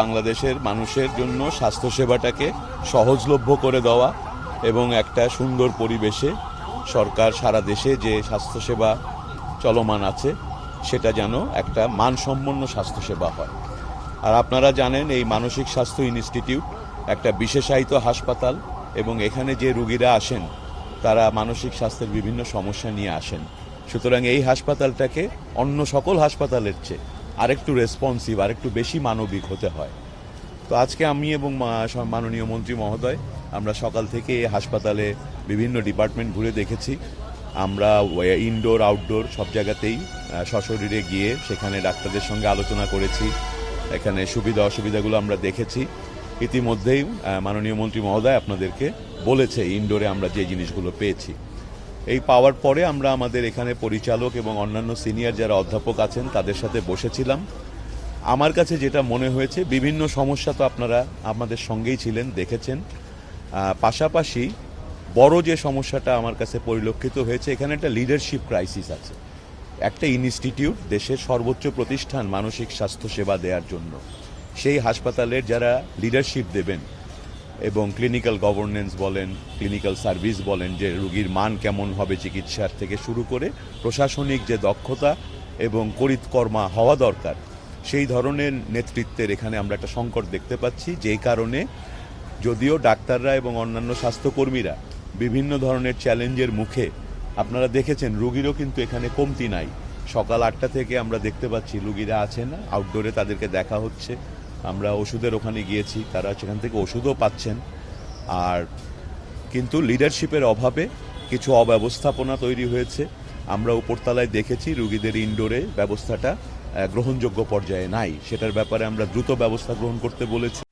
বাংলাদেশের মানুষের জন্য স্বাস্থ্যসেবাটাকে সহজলভ্য করে দেওয়া এবং একটা সুন্দর পরিবেশে সরকার সারা দেশে যে স্বাস্থ্যসেবা চলমান আছে সেটা যেন একটা মানসম্পন্ন স্বাস্থ্যসেবা হয়। আর আপনারা জানেন এই মানসিক স্বাস্থ্য ইনস্টিটিউট একটা বিশেষায়িত হাসপাতাল এবং এখানে যে রুগীরা আসেন তারা মানসিক স্বাস্থ্যের বিভিন্ন সমস্যা নিয়ে আসেন। সুতরাং এই হাসপাতালটাকে অন্য সকল হাসপাতালের চেয়ে আরেকটু রেসপন্সিভ, আরেকটু বেশি মানবিক হতে হয়। তো আজকে আমি এবং মাননীয় মন্ত্রী মহোদয় আমরা সকাল থেকে এই হাসপাতালে বিভিন্ন ডিপার্টমেন্ট ঘুরে দেখেছি। আমরা ইনডোর আউটডোর সব জায়গাতেই সশরীরে গিয়ে সেখানে ডাক্তারদের সঙ্গে আলোচনা করেছি। এখানে সুবিধা অসুবিধাগুলো আমরা দেখেছি। ইতিমধ্যেই মাননীয় মন্ত্রী মহোদয় আপনাদেরকে বলেছে ইনডোরে আমরা যে জিনিসগুলো পেয়েছি। এই পাওয়ার পরে আমরা আমাদের এখানে পরিচালক এবং অন্যান্য সিনিয়র যারা অধ্যাপক আছেন তাদের সাথে বসেছিলাম। আমার কাছে যেটা মনে হয়েছে, বিভিন্ন সমস্যা তো আপনারা আমাদের সঙ্গেই ছিলেন, দেখেছেন। পাশাপাশি বড় যে সমস্যাটা আমার কাছে পরিলক্ষিত হয়েছে, এখানে একটা লিডারশিপ ক্রাইসিস আছে। একটা ইনস্টিটিউট, দেশের সর্বোচ্চ প্রতিষ্ঠান মানসিক স্বাস্থ্য সেবা দেওয়ার জন্য, সেই হাসপাতালের যারা লিডারশিপ দেবেন এবং ক্লিনিক্যাল গভর্নেন্স বলেন, ক্লিনিক্যাল সার্ভিস বলেন, যে রুগীর মান কেমন হবে চিকিৎসার থেকে শুরু করে প্রশাসনিক যে দক্ষতা এবং করিতকর্মা হওয়া দরকার, সেই ধরনের নেতৃত্বের এখানে আমরা একটা সংকট দেখতে পাচ্ছি। যেই কারণে যদিও ডাক্তাররা এবং অন্যান্য স্বাস্থ্যকর্মীরা বিভিন্ন ধরনের চ্যালেঞ্জের মুখে, আপনারা দেখেছেন রুগীরও কিন্তু এখানে কমতি নাই। সকাল 8টা থেকে আমরা দেখতে পাচ্ছি রুগীরা আছেন, আউটডোরে তাদেরকে দেখা হচ্ছে। আমরা ওষুধের ওখানে গিয়েছি, তারা সেখান থেকে ওষুধও পাচ্ছেন। আর কিন্তু লিডারশিপের অভাবে কিছু অব্যবস্থাপনা তৈরি হয়েছে। আমরা উপরতলায় দেখেছি রুগীদের ইনডোরে ব্যবস্থাটা গ্রহণযোগ্য পর্যায়ে নাই। সেটার ব্যাপারে আমরা দ্রুত ব্যবস্থা গ্রহণ করতে বলেছি।